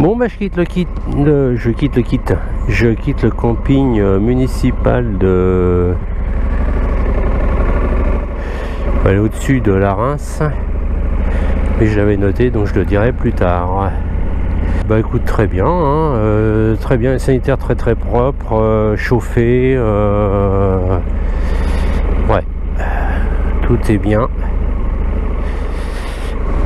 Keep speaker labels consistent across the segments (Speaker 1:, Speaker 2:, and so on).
Speaker 1: Bon bah je quitte le camping municipal de au-dessus de la Reims, mais je l'avais noté donc je le dirai plus tard. Bah écoute, très bien, hein, très bien, sanitaire très très propre, chauffé, ouais, tout est bien.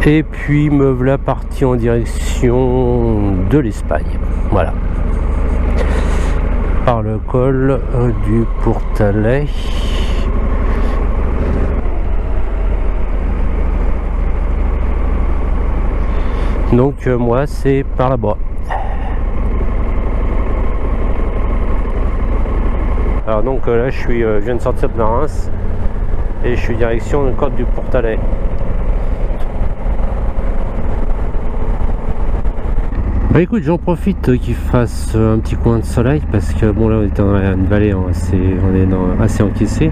Speaker 1: Et puis me voilà parti en direction de l'Espagne, voilà, par le col du Portalet. Donc moi c'est par là-bas. Alors donc là je viens de sortir de la Reims et je suis direction le col du Portalet. Bah écoute, j'en profite qu'il fasse un petit coin de soleil parce que bon là on est dans une vallée assez encaissée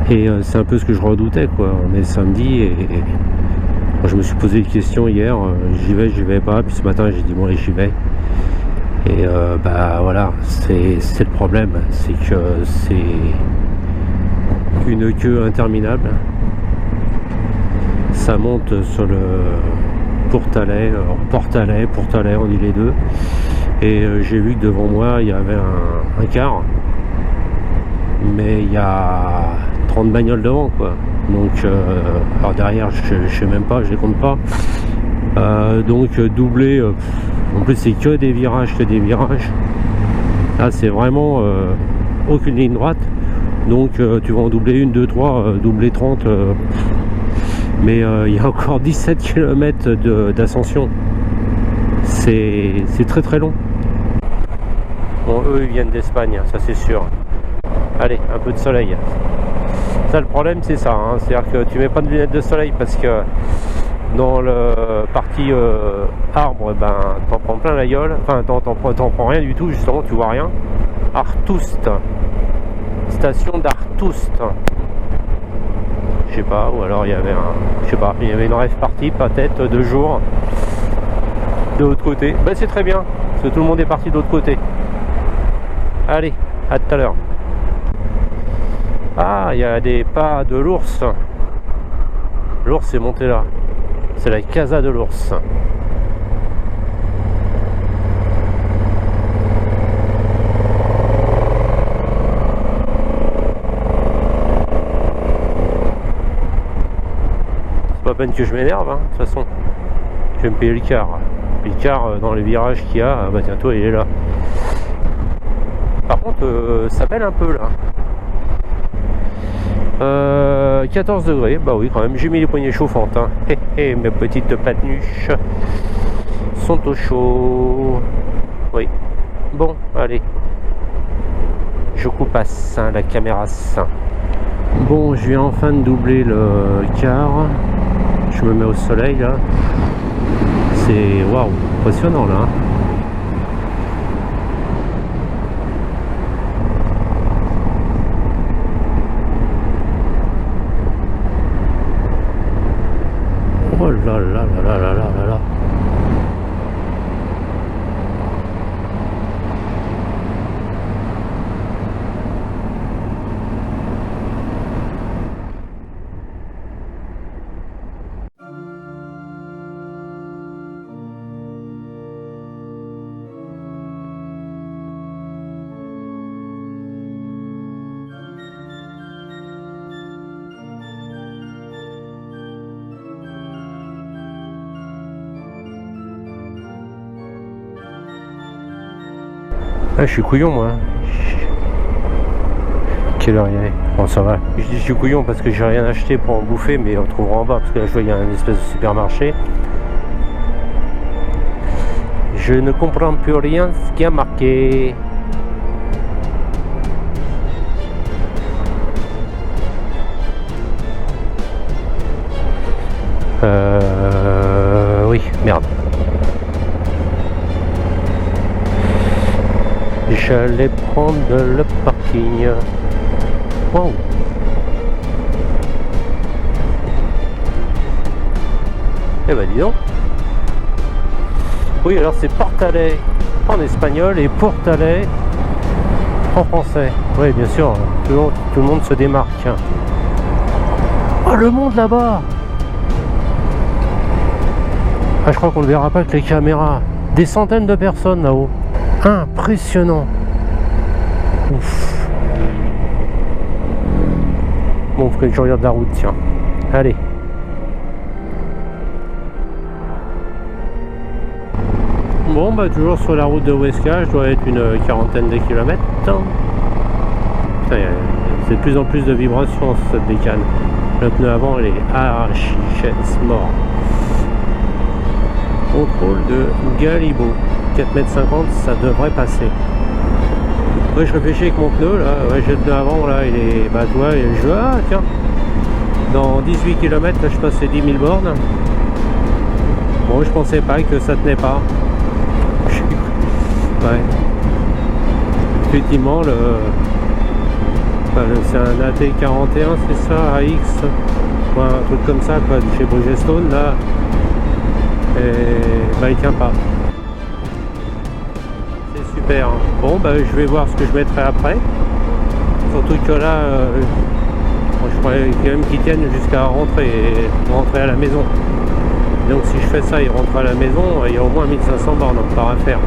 Speaker 1: et c'est un peu ce que je redoutais quoi. On est samedi et je me suis posé une question hier, j'y vais pas, puis ce matin j'ai dit bon allez j'y vais. Et bah voilà, c'est le problème, c'est que c'est une queue interminable. Ça monte sur le Portalet, on dit les deux. Et j'ai vu que devant moi il y avait un car, mais il y a 30 bagnoles devant quoi. Donc alors derrière je sais même pas, je les compte pas. Donc doubler, en plus c'est que des virages. Là c'est vraiment aucune ligne droite. Donc tu vas en doubler 1, 2, 3, doubler 30. Mais il y a encore 17 km d'ascension. C'est très très long. Bon, eux ils viennent d'Espagne, ça c'est sûr. Allez, un peu de soleil. Ça le problème c'est ça, hein. C'est-à-dire que tu mets pas de lunettes de soleil parce que dans le partie arbre, ben t'en prends plein la gueule. Enfin t'en prends rien du tout, justement tu vois rien. Artoust, station d'Artoust. Je sais pas, ou alors il y avait une rêve partie peut-être 2 jours de l'autre côté. Ben c'est très bien, parce que tout le monde est parti de l'autre côté. Allez, à tout à l'heure. Ah, il y a des pas de l'ours. L'ours est monté là. C'est la casa de l'ours. C'est pas peine que je m'énerve, hein, de toute façon. Je vais me payer le quart. Le quart dans les virages qu'il y a, bah tiens, toi il est là. Par contre, ça pèle un peu là. 14 degrés, bah oui quand même, j'ai mis les poignées chauffantes, hein. Mes petites patnuches sont au chaud. Oui, bon, allez, je coupe à ça, la caméra ça. Bon, je viens enfin de doubler le quart, je me mets au soleil là, c'est waouh, impressionnant là, hein. Oh là là là là là là là. Ah, je suis couillon moi. Quelle heure il est? Bon ça va. Je dis je suis couillon parce que j'ai rien acheté pour en bouffer, mais on trouvera en bas parce que là je vois il y a une espèce de supermarché. Je ne comprends plus rien ce qui a marqué. Oui, merde. J'allais prendre le parking. Wow. Eh ben dis donc. Oui, alors c'est Portalet en espagnol et Portalet en français. Oui, bien sûr, tout le monde se démarque. Oh, le monde là-bas! Ah, je crois qu'on ne verra pas avec les caméras. Des centaines de personnes là-haut. Impressionnant. Ouf. Bon, faut que je regarde la route, tiens. Allez. Bon, bah toujours sur la route de Huesca, je dois être une quarantaine de kilomètres. C'est de plus en plus de vibrations sur cette bécane. Le pneu avant, il est archi mort. Contrôle de Galibo. 4,50 m, ça devrait passer. Ouais, je réfléchis avec mon pneu là, ouais, j'ai le pneu avant là, il est. Bah toi, je ah tiens. Dans 18 km, là je passe les 10 000 bornes. Bon, je pensais pas que ça tenait pas. Ouais. Effectivement, c'est un AT41, c'est ça, AX, quoi, un truc comme ça, quoi, chez Bridgestone, là. Et bah, il tient pas. C'est super. Hein. Bon, bah, je vais voir ce que je mettrai après. Surtout que là, je pourrais quand même qu'ils tiennent jusqu'à rentrer à la maison. Donc si je fais ça et rentre à la maison, il y a au moins 1500 bornes encore à faire. De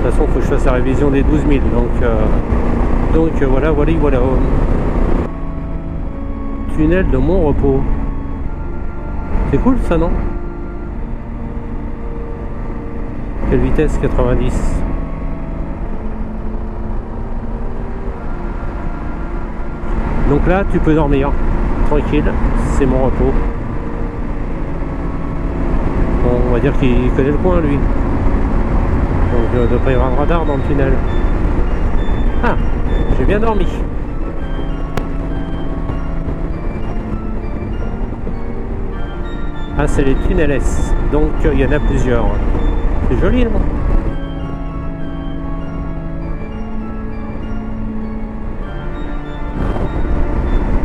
Speaker 1: toute façon, il faut que je fasse la révision des 12 000. Donc voilà. Tunnel de Montrepos. C'est cool ça, non? Quelle vitesse? 90. Donc là, tu peux dormir. Tranquille, c'est mon repos. Bon, on va dire qu'il connaît le coin, lui. Donc il ne doit pas y avoir de radar dans le tunnel. Ah, j'ai bien dormi. Ah, c'est les tunnels S. Donc il y en a plusieurs. C'est joli, non?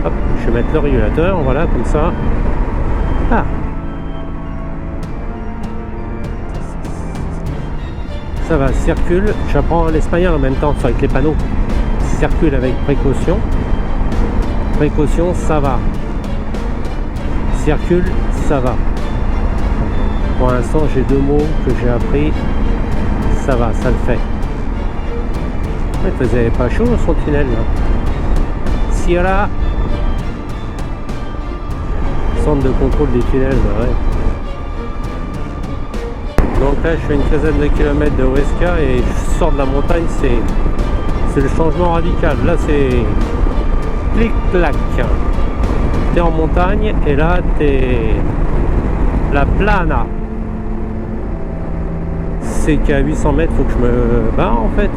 Speaker 1: Hop, je vais mettre le régulateur, voilà, comme ça. Ah. Ça va, circule. J'apprends l'espagnol en même temps, avec les panneaux. Circule avec précaution. Précaution, ça va. Circule, ça va. Pour l'instant, j'ai deux mots que j'ai appris. Ça va, ça le fait. Il faisait pas chaud son tunnel là. Sierra. Centre de contrôle des tunnels, bah ouais. Donc là, je fais une quinzaine de kilomètres de Huesca et je sors de la montagne, c'est le changement radical. Là, c'est clic-clac. T'es en montagne et là, t'es la plana. C'est qu'à 800 mètres, faut que je me barre en fait.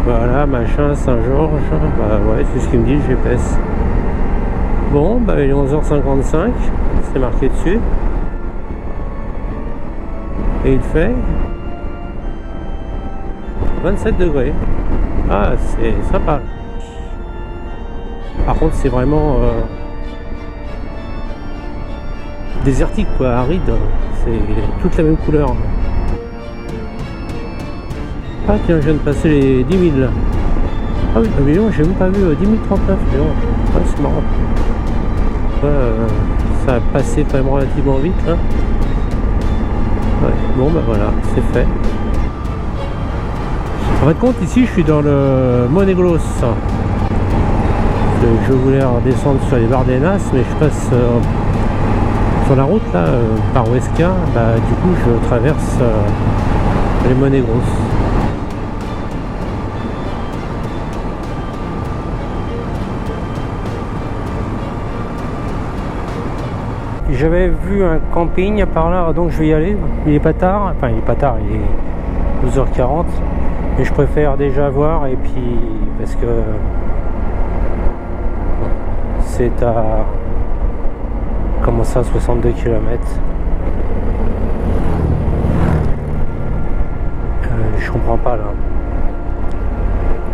Speaker 1: Voilà, machin, Saint-Georges. Bah ouais, c'est ce qu'il me dit le GPS. Bon, bah il est 11h55, c'est marqué dessus. Et il fait 27 degrés. Ah, c'est sympa. Par contre, c'est vraiment désertique, quoi, aride. C'est toute la même couleur. Ah tiens, je viens de passer les 10 000. Ah oui, mais non, j'ai même pas vu 10 039. Ouais, c'est marrant. Ça a passé quand même relativement vite là. Ouais, bon bah voilà, c'est fait. En fin de compte, ici je suis dans le Monegros. Je voulais redescendre sur les Bardenas, mais je passe sur la route là, par Huesca. Bah, du coup, je traverse les Monegros. J'avais vu un camping par là, donc je vais y aller. Il est pas tard, enfin il est pas tard, il est 12h40, mais je préfère déjà voir, et puis parce que c'est à comment ça, 62 km. Je comprends pas là.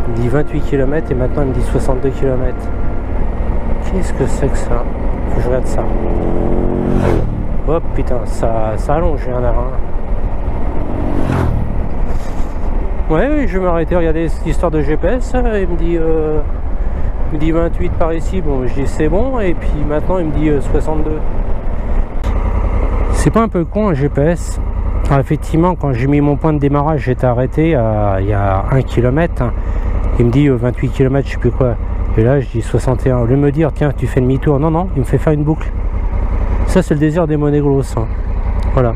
Speaker 1: Il me dit 28 km et maintenant il me dit 62 km. Qu'est-ce que c'est que ça? Faut que je regarde ça. Hop, putain, ça allonge, il y en a un. Ouais, je vais m'arrêter, regarder cette histoire de GPS. Il me dit 28 par ici. Bon, je dis c'est bon. Et puis maintenant, il me dit 62. C'est pas un peu con un GPS? Alors, effectivement, quand j'ai mis mon point de démarrage, j'étais arrêté il y a 1 km. Il me dit 28 km, je sais plus quoi. Et là, je dis 61. Au lieu de me dire, tiens, tu fais demi-tour. Non, non, il me fait faire une boucle. Ça, c'est le désir des monéglos. Voilà.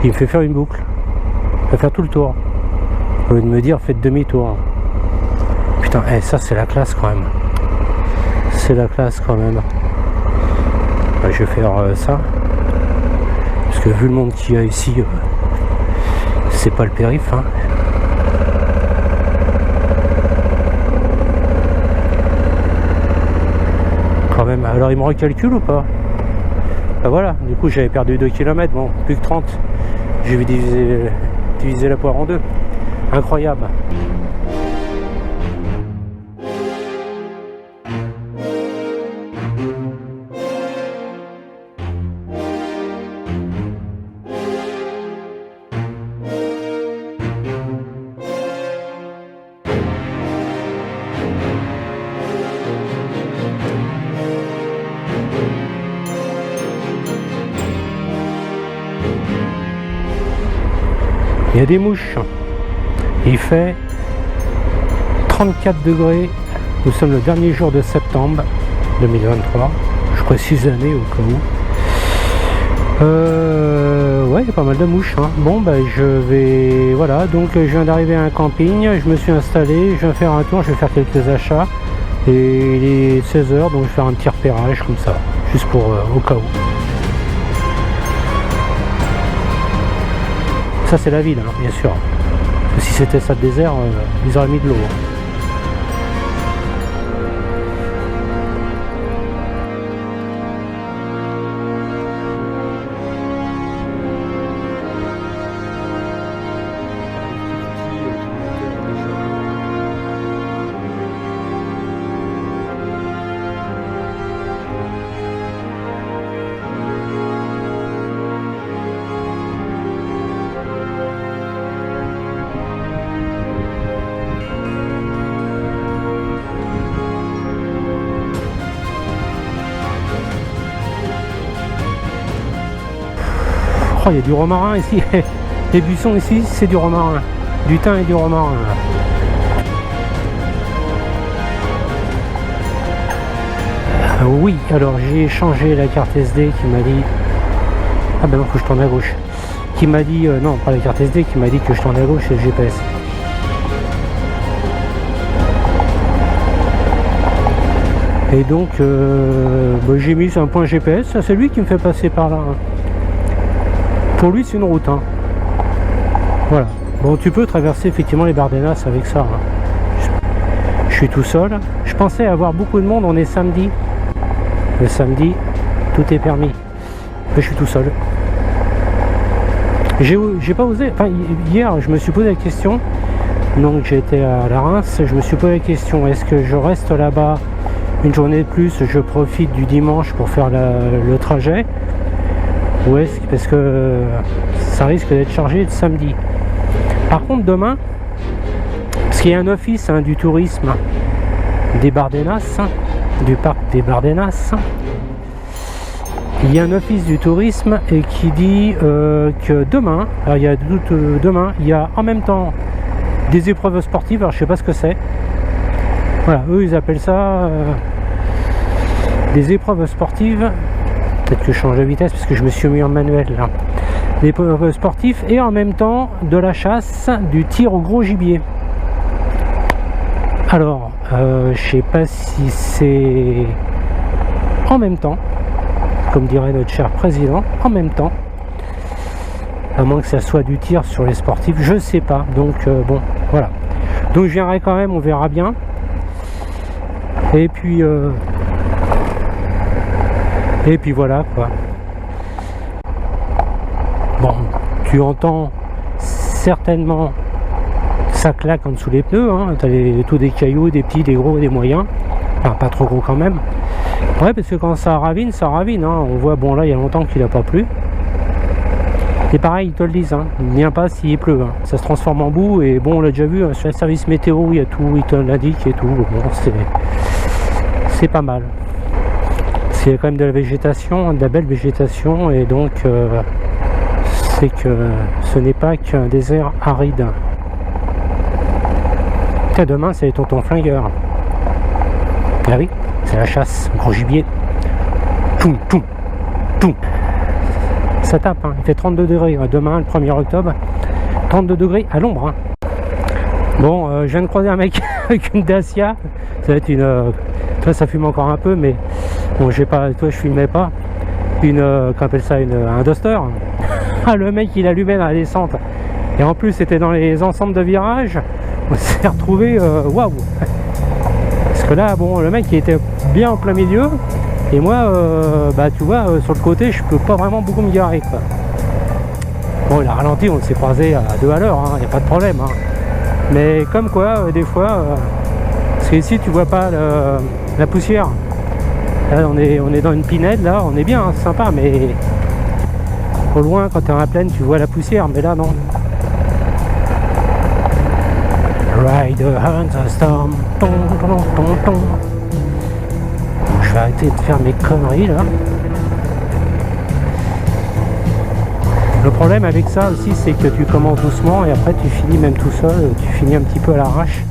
Speaker 1: Il me fait faire une boucle. Il va faire tout le tour. Au lieu de me dire, faites demi-tour. Putain, ça, c'est la classe quand même. C'est la classe quand même. Je vais faire ça. Parce que vu le monde qu'il y a ici, c'est pas le périph'. Hein. Quand même. Alors il me recalcule ou pas? Ben voilà, du coup j'avais perdu 2 km, bon, plus que 30. J'ai diviser la poire en deux. Incroyable. Il y a des mouches. Il fait 34 degrés. Nous sommes le dernier jour de septembre 2023. Je précise l'année au cas où. Ouais, il y a pas mal de mouches. Hein. Bon, ben je vais... Voilà, donc je viens d'arriver à un camping. Je me suis installé. Je viens faire un tour. Je vais faire quelques achats. Et il est 16h, donc je vais faire un petit repérage comme ça. Juste pour au cas où. Ça c'est la ville, hein, bien sûr. Parce que si c'était ça le désert, ils auraient mis de l'eau. Oh, il y a du romarin ici. Les buissons ici, c'est du romarin. Du thym et du romarin. Oui, alors j'ai changé la carte SD qui m'a dit... Ah ben non, faut que je tourne à gauche. Qui m'a dit... non, pas la carte SD, qui m'a dit que je tourne à gauche, c'est le GPS. Et donc, j'ai mis un point GPS. C'est lui qui me fait passer par là. Pour lui, c'est une route. Hein. Voilà. Bon, tu peux traverser effectivement les Bardenas avec ça. Hein. Je suis tout seul. Je pensais avoir beaucoup de monde. On est samedi. Le samedi, tout est permis. Mais je suis tout seul. J'ai pas osé. Enfin, hier, je me suis posé la question. Donc, j'étais à la Reims. Je me suis posé la question, est-ce que je reste là-bas une journée de plus? Je profite du dimanche pour faire le trajet. Ou est-ce parce que ça risque d'être chargé de samedi. Par contre demain, parce qu'il y a un office du tourisme des Bardenas, du parc des Bardenas, il y a un office du tourisme et qui dit que demain, alors demain, il y a en même temps des épreuves sportives. Alors je sais pas ce que c'est. Voilà, eux ils appellent ça des épreuves sportives. Peut-être que je change de vitesse parce que je me suis mis en manuel là. Des épreuves sportifs et en même temps de la chasse, du tir au gros gibier. Alors, je sais pas si c'est en même temps, comme dirait notre cher président, en même temps. À moins que ça soit du tir sur les sportifs, je sais pas. Donc bon, voilà. Donc je viendrai quand même, on verra bien. Et puis voilà quoi. Bon, tu entends certainement ça claque en dessous des pneus, hein. T'as tous des cailloux, des petits, des gros, des moyens. Enfin, pas trop gros quand même. Ouais, parce que quand ça ravine, hein. On voit, bon là il y a longtemps qu'il a pas plu. Et pareil, ils te le disent, hein. Il ne vient pas s'il pleut, hein. Ça se transforme en boue, et bon, on l'a déjà vu, hein, sur les services météo, il y a tout, ils te l'indiquent et tout. Bon, c'est pas mal. C'est quand même de la végétation, de la belle végétation, et donc c'est que ce n'est pas qu'un désert aride. Tiens, demain, c'est les tontons flingueurs. Ah oui, c'est la chasse, gros gibier. Toum, toum, toum. Ça tape, hein. Il fait 32 degrés demain, le 1er octobre. 32 degrés à l'ombre. Hein. Bon, je viens de croiser un mec avec une Dacia. Ça va être une... toi, ça fume encore un peu, mais bon, j'ai pas... Toi, je filmais pas. Une... qu'on appelle ça, un Duster. Ah, le mec, il allumait dans la descente. Et en plus, c'était dans les ensembles de virages. On s'est retrouvé... Waouh. Parce que là, bon, le mec, il était bien en plein milieu. Et moi, bah tu vois, sur le côté, je peux pas vraiment beaucoup me garer, quoi. Bon, il a ralenti, on s'est croisé à 2 à l'heure, hein, y a pas de problème. Hein. Mais comme quoi, des fois, parce qu'ici, tu vois pas la poussière. Là, on est dans une pinède, là, on est bien, hein, c'est sympa, mais au loin, quand t'es en la plaine, tu vois la poussière, mais là, non. Ride the storm, ton, ton, ton, ton. Je vais arrêter de faire mes conneries là. Le problème avec ça aussi, c'est que tu commences doucement et après tu finis même tout seul, tu finis un petit peu à l'arrache.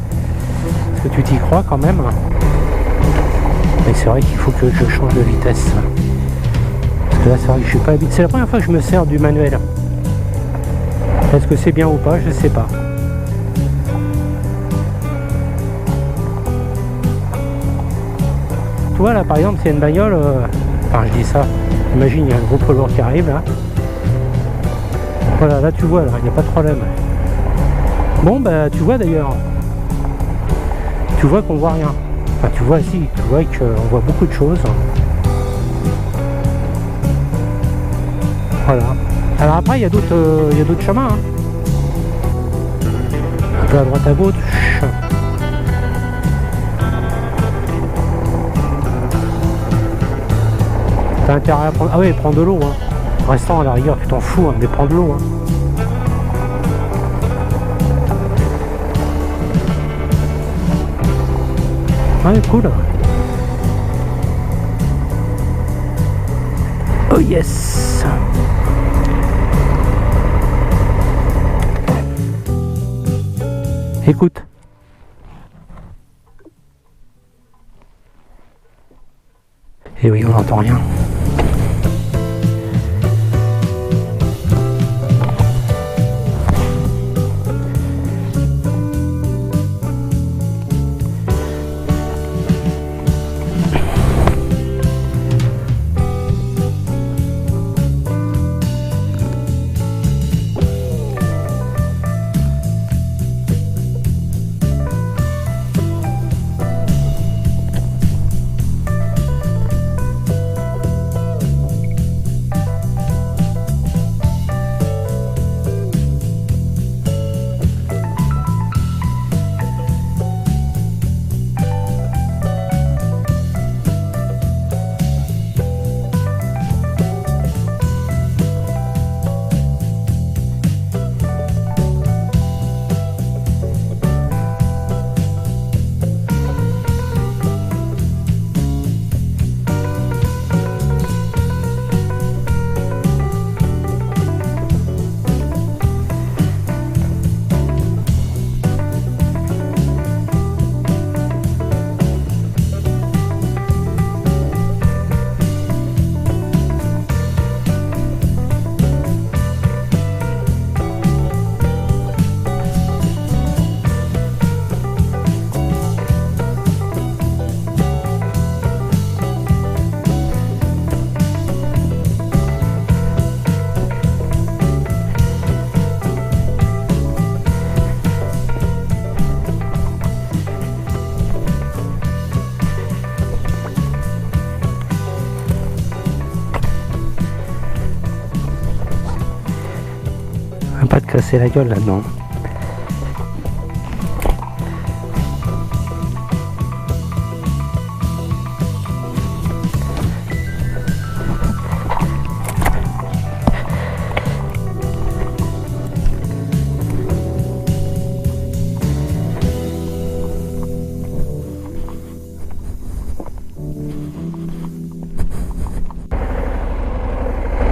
Speaker 1: Parce que tu t'y crois quand même. Mais c'est vrai qu'il faut que je change de vitesse. Parce que là c'est vrai que je suis pas habitué. C'est la première fois que je me sers du manuel. Est-ce que c'est bien ou pas, je sais pas. Tu vois là par exemple, c'est une bagnole, enfin je dis ça, imagine il y a un gros poids lourd qui arrive là. Voilà, là tu vois, là, il n'y a pas de problème. Bon bah tu vois d'ailleurs, tu vois qu'on voit rien. Enfin tu vois si, tu vois qu'on voit beaucoup de choses. Voilà. Alors après il y a d'autres chemins. Hein. Un peu à droite à gauche. T'as intérêt à prendre... Ah oui, prends de l'eau. Hein. Restant à la rigueur, tu t'en fous, hein, mais prends de l'eau. Hein. Ouais, cool. Oh yes. Écoute. Et oui, on n'entend rien. Pas de casser la gueule là-dedans.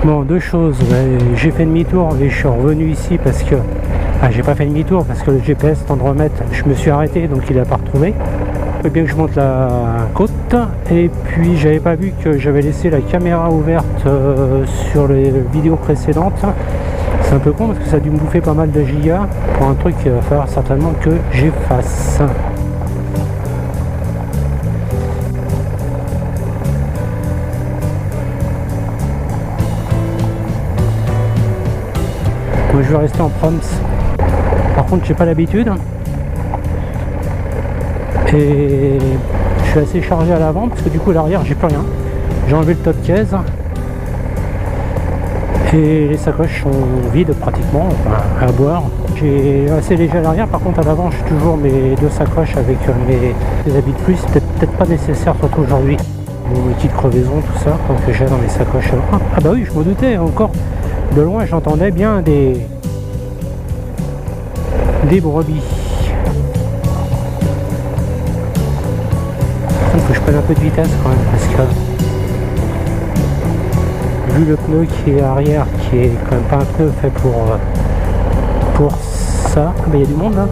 Speaker 1: Bon, deux choses, j'ai fait demi-tour et je suis revenu ici parce que... Ah, j'ai pas fait demi-tour parce que le GPS, temps de remettre, je me suis arrêté donc il a pas retrouvé. Il faut bien que je monte la côte, et puis j'avais pas vu que j'avais laissé la caméra ouverte sur les vidéos précédentes. C'est un peu con parce que ça a dû me bouffer pas mal de gigas pour un truc qu'il va falloir certainement que j'efface. Moi je vais rester en proms. Par contre j'ai pas l'habitude. Et je suis assez chargé à l'avant parce que du coup à l'arrière j'ai plus rien. J'ai enlevé le top case. Et les sacoches sont vides pratiquement, enfin, à boire. J'ai assez léger à l'arrière, par contre à l'avant j'ai toujours mes deux sacoches avec mes habits de pluie. C'est peut-être pas nécessaire surtout aujourd'hui. Mes petites crevaisons, tout ça, que j'ai dans mes sacoches. Ah bah oui, je me doutais encore. De loin j'entendais bien des brebis. Il faut que je prenne un peu de vitesse quand même parce que vu le pneu qui est arrière, qui est quand même pas un pneu fait pour ça. Ah bah il y a du monde là.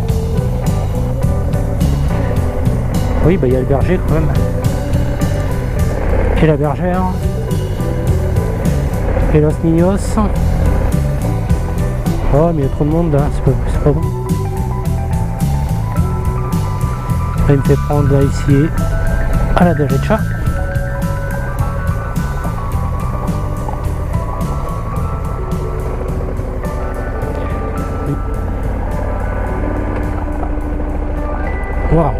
Speaker 1: Oui bah il y a le berger quand même. Et la bergère. Et Los Niños. Oh mais il y a trop de monde là, c'est pas bon. Là, il me fait prendre là, ici à la derecha. Waouh.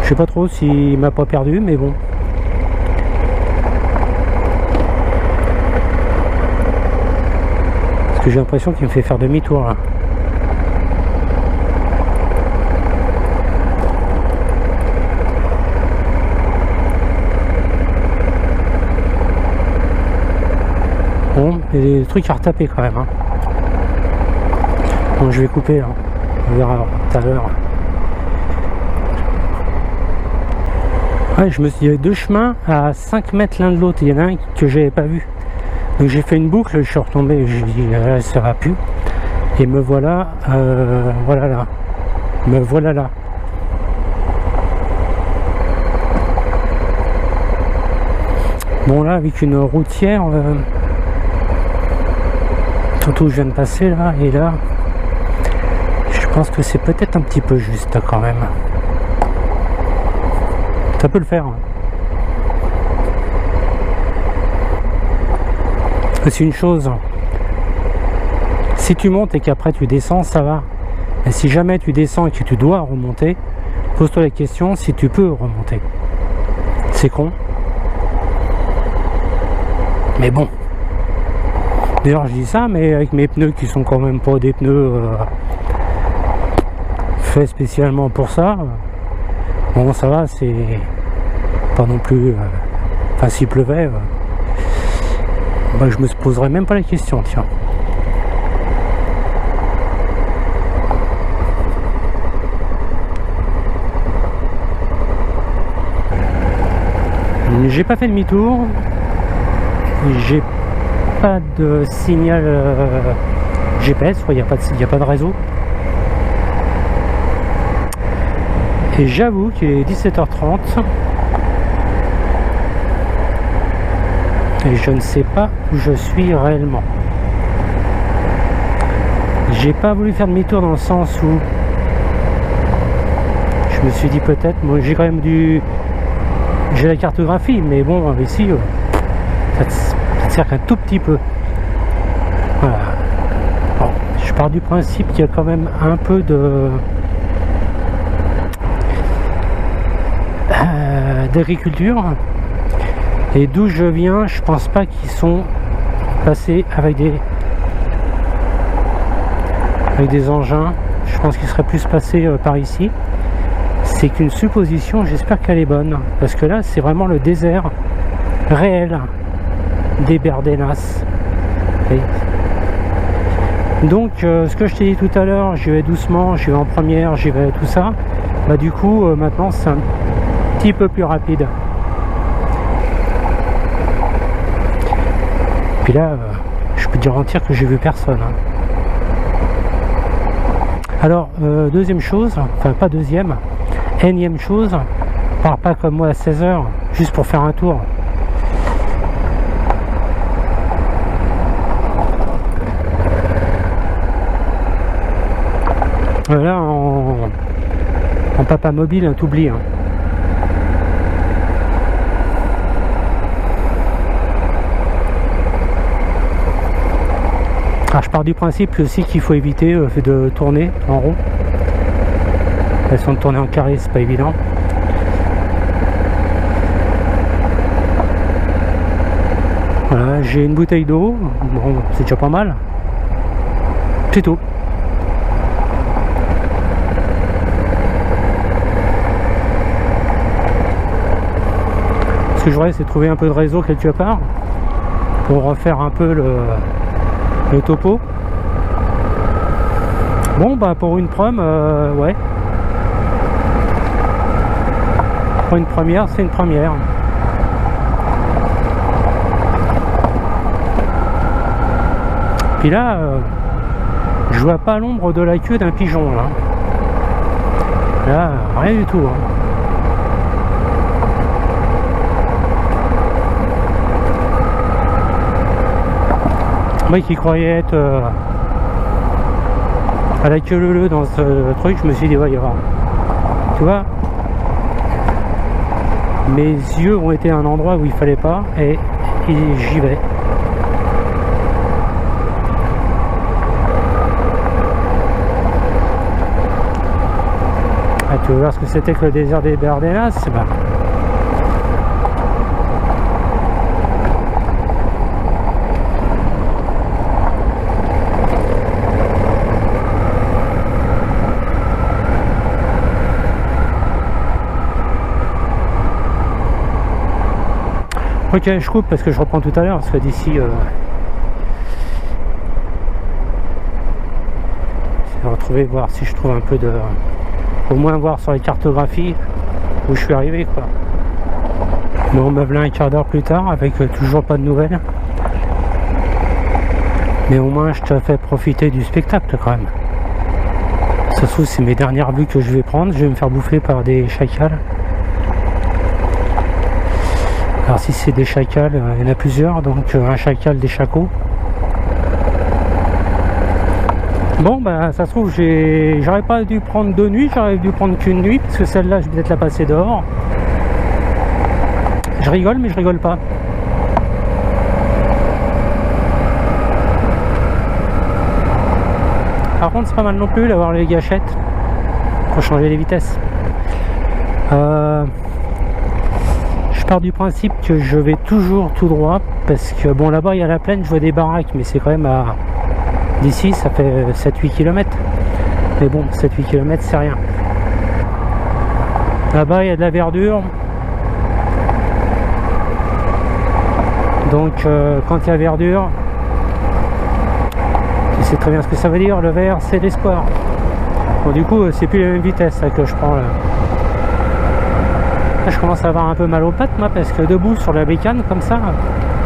Speaker 1: Je sais pas trop s'il m'a pas perdu, mais bon. Parce que j'ai l'impression qu'il me fait faire demi-tour là. Bon, il y a des trucs à retaper quand même. Hein. Bon, je vais couper, hein. On verra tout à l'heure. Ouais, il y a deux chemins à 5 mètres l'un de l'autre. Il y en a un que j'avais pas vu. Donc j'ai fait une boucle, je suis retombé, j'ai dit là ça va plus. Et me voilà, voilà là. Me voilà là. Bon là avec une routière, surtout je viens de passer là et là, je pense que c'est peut-être un petit peu juste quand même. Ça peut le faire. C'est une chose. Si tu montes et qu'après tu descends, ça va. Mais si jamais tu descends et que tu dois remonter, pose-toi la question si tu peux remonter. C'est con. Mais bon. D'ailleurs je dis ça, mais avec mes pneus qui sont quand même pas des pneus faits spécialement pour ça. Bon ça va, c'est pas non plus... Enfin s'il pleuvait, bah, je me poserais même pas la question, tiens. J'ai pas fait demi-tour. J'ai pas de signal GPS, il n'y a pas de réseau. Et j'avoue qu'il est 17h30 et je ne sais pas où je suis réellement. J'ai pas voulu faire demi-tour dans le sens où je me suis dit peut-être, moi j'ai quand même j'ai la cartographie, mais bon ici ça te sert qu'un tout petit peu. Voilà. Bon, je pars du principe qu'il y a quand même un peu d'agriculture, et d'où je viens je pense pas qu'ils sont passés avec des engins. Je pense qu'ils seraient plus passés par ici. C'est qu'une supposition, j'espère qu'elle est bonne parce que là c'est vraiment le désert réel des Berdenas. Donc ce que je t'ai dit tout à l'heure, j'y vais doucement, j'y vais en première, j'y vais tout ça. Bah du coup maintenant c'est un petit peu plus rapide. Puis là, je peux te garantir que j'ai vu personne. Hein. Alors deuxième chose, enfin pas deuxième, énième chose, pars pas comme moi à 16h juste pour faire un tour. Là en papa mobile, hein, t'oublies. Hein. Alors, je pars du principe aussi qu'il faut éviter de tourner en rond. La façon de tourner en carré, c'est pas évident. Voilà, j'ai une bouteille d'eau, bon, c'est déjà pas mal. C'est tout. Ce que je voudrais, c'est trouver un peu de réseau quelque part pour refaire un peu le topo. Bon, bah pour une prom, ouais. Pour une première, c'est une première. Puis là, je vois pas l'ombre de la queue d'un pigeon là. Là, rien du tout. Hein. Moi qui croyais être à la queue leu dans ce truc, je me suis dit ouais, il y aura. Tu vois, mes yeux ont été à un endroit où il fallait pas et j'y vais. Ah, tu veux voir ce que c'était que le désert des Dardanelles? Bah. Ok, je coupe parce que je reprends tout à l'heure, parce que d'ici je vais retrouver, voir si je trouve un peu de, au moins voir sur les cartographies où je suis arrivé quoi. Bon, me voilà un quart d'heure plus tard avec toujours pas de nouvelles, mais au moins je te fais profiter du spectacle quand même. Ça se trouve c'est mes dernières vues que je vais prendre, je vais me faire bouffer par des chacals. Alors si c'est des chacals, il y en a plusieurs, donc un chacal, des chacos. Bon bah ça se trouve j'aurais pas dû prendre 2 nuits, j'aurais dû prendre qu'une nuit, parce que celle-là je vais peut-être la passer dehors. Je rigole mais je rigole pas. Par contre c'est pas mal non plus d'avoir les gâchettes pour changer les vitesses. Je pars du principe que je vais toujours tout droit parce que bon là-bas il y a la plaine, je vois des baraques mais c'est quand même à d'ici ça fait 7-8 km, mais bon 7-8 km c'est rien. Là-bas il y a de la verdure, donc quand il y a verdure tu sais très bien ce que ça veut dire, le vert c'est l'espoir. Bon du coup c'est plus la même vitesse là, que je prends là. Je commence à avoir un peu mal aux pattes moi parce que debout sur la bécane comme ça,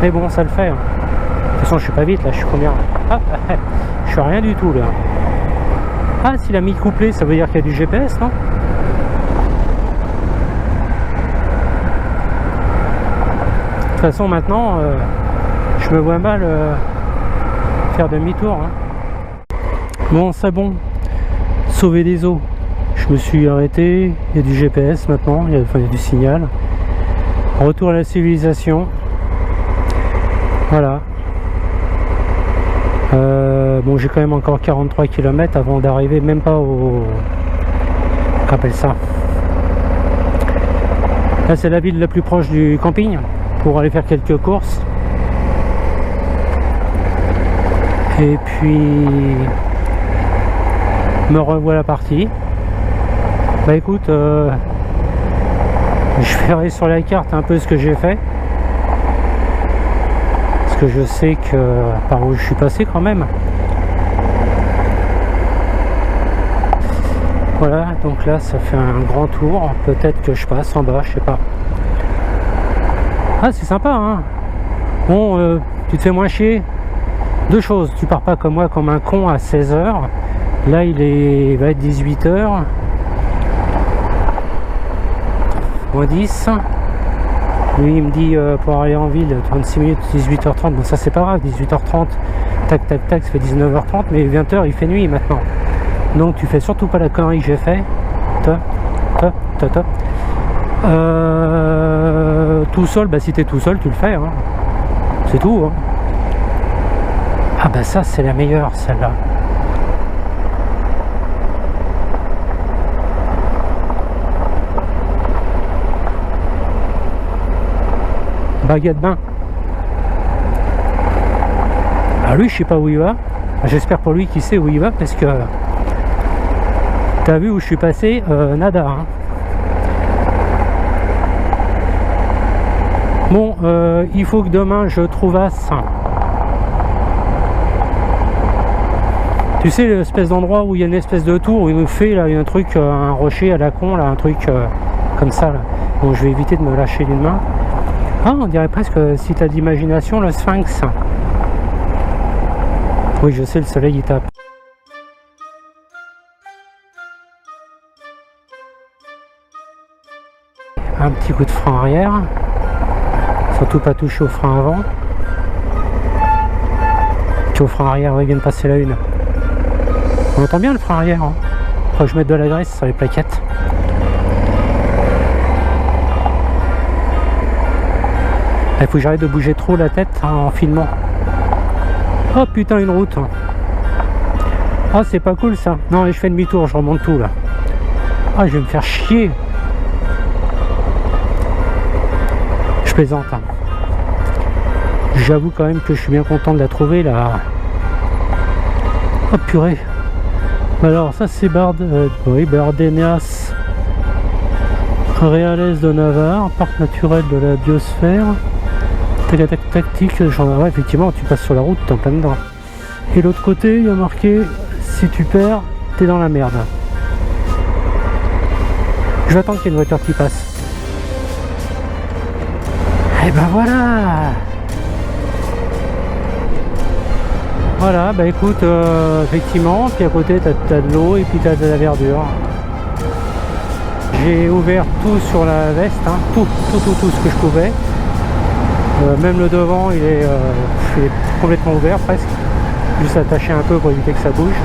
Speaker 1: mais bon ça le fait. De toute façon je suis pas vite là, je suis combien? Ah, je suis à rien du tout là. Ah s'il a mis le couplet ça veut dire qu'il y a du GPS non? De toute façon maintenant je me vois mal faire demi-tour. Hein. Bon c'est bon, sauver des eaux. Je me suis arrêté, il y a du GPS maintenant, il y a du signal. Retour à la civilisation. Voilà. Bon, j'ai quand même encore 43 km avant d'arriver, même pas au... Qu'appelle ça? Là, c'est la ville la plus proche du camping pour aller faire quelques courses. Et puis, me revoilà parti. Bah écoute, je verrai sur la carte un peu ce que j'ai fait. Parce que je sais que par où je suis passé quand même. Voilà, donc là ça fait un grand tour, peut-être que je passe en bas, je sais pas. Ah, c'est sympa, hein. Bon, tu te fais moins chier. Deux choses, tu pars pas comme moi comme un con à 16h. Là il va être 18h moins 10. Lui il me dit pour aller en ville 36 minutes, 18h30. Bon, ça c'est pas grave, 18h30, tac tac tac, ça fait 19h30, mais 20h il fait nuit maintenant. Donc tu fais surtout pas la connerie que j'ai fait. Tout seul, bah si t'es tout seul tu le fais, hein. C'est tout, hein. Ah bah ça c'est la meilleure, celle-là. Baguette bain. Ah, lui je sais pas où il va. J'espère pour lui qu'il sait où il va, parce que t'as vu où je suis passé, nada, hein. Bon, il faut que demain je trouvasse, tu sais, l'espèce d'endroit où il y a une espèce de tour où il nous fait là, il y a un truc, un rocher à la con, là, un truc comme ça là. Bon, je vais éviter de me lâcher d'une main. Ah, on dirait presque, si t'as de l'imagination, le sphinx. Oui, je sais, le soleil il tape. Un petit coup de frein arrière. Surtout pas toucher au frein avant. Puis au frein arrière, il vient de passer la une. On entend bien le frein arrière, hein. Faut que je mette de la graisse sur les plaquettes. Il faut que j'arrête de bouger trop la tête, hein, en filmant. Oh putain, une route. Ah, c'est pas cool ça. Non, je fais demi-tour, je remonte tout là. Ah, je vais me faire chier. Je plaisante, hein. J'avoue quand même que je suis bien content de la trouver là. Oh purée. Alors ça c'est Bardenas Reales de Navarre, parc naturel de la biosphère. Tactique, ouais, effectivement tu passes sur la route, t'es en plein dedans. Et l'autre côté il y a marqué si tu perds, t'es dans la merde. Je vais attendre qu'il y ait une voiture qui passe. Et ben voilà. Voilà, bah écoute, effectivement, puis à côté t'as de l'eau et puis t'as de la verdure. J'ai ouvert tout sur la veste, hein, tout ce que je pouvais. Même le devant il est complètement ouvert presque. Juste attaché un peu pour éviter que ça bouge.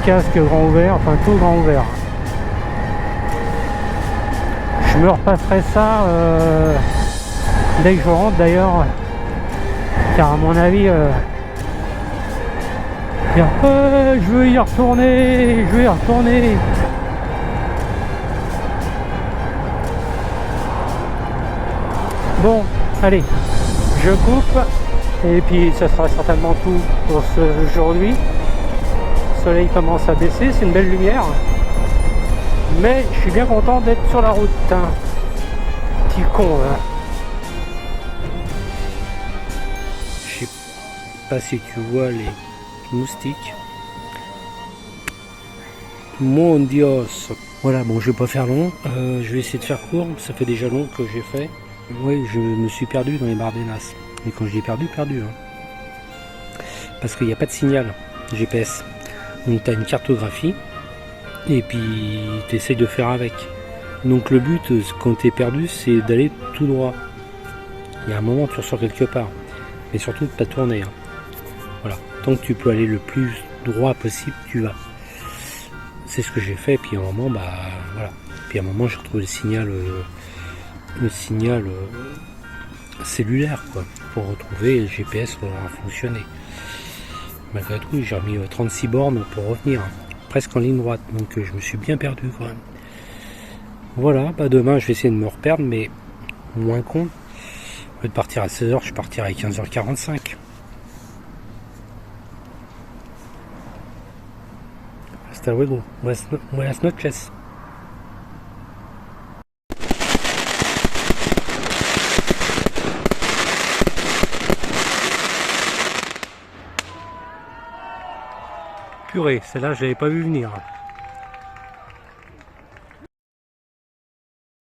Speaker 1: Casque grand ouvert, enfin tout grand ouvert. Je me repasserai ça dès que je rentre d'ailleurs. Car à mon avis... je veux y retourner, Bon, allez, je coupe, et puis ça sera certainement tout pour aujourd'hui. Le soleil commence à baisser, c'est une belle lumière, mais je suis bien content d'être sur la route, hein. Petit con, hein. Je sais pas si tu vois les moustiques. Mon dios. Voilà, bon, je vais pas faire long, je vais essayer de faire court, ça fait déjà long que j'ai fait. Oui, je me suis perdu dans les Bardenas, mais quand j'ai perdu, hein. Parce qu'il n'y a pas de signal GPS, donc tu as une cartographie et puis tu essayes de faire avec. Donc le but quand tu es perdu, c'est d'aller tout droit. Il y a un moment tu ressors quelque part, mais surtout de pas tourner, hein. Voilà, tant que tu peux aller le plus droit possible, tu vas. C'est ce que j'ai fait, puis à un moment, bah voilà. Puis à un moment, j'ai retrouvé le signal cellulaire, quoi, pour retrouver le GPS à fonctionner. Malgré tout, j'ai remis 36 bornes pour revenir, hein, presque en ligne droite, donc je me suis bien perdu quand même. Voilà, bah demain, je vais essayer de me reperdre, mais moins con. Au lieu de partir à 16h, je partirai à 15h45. Hasta luego. Buenas noches. Purée, celle-là, je l'avais pas vu venir.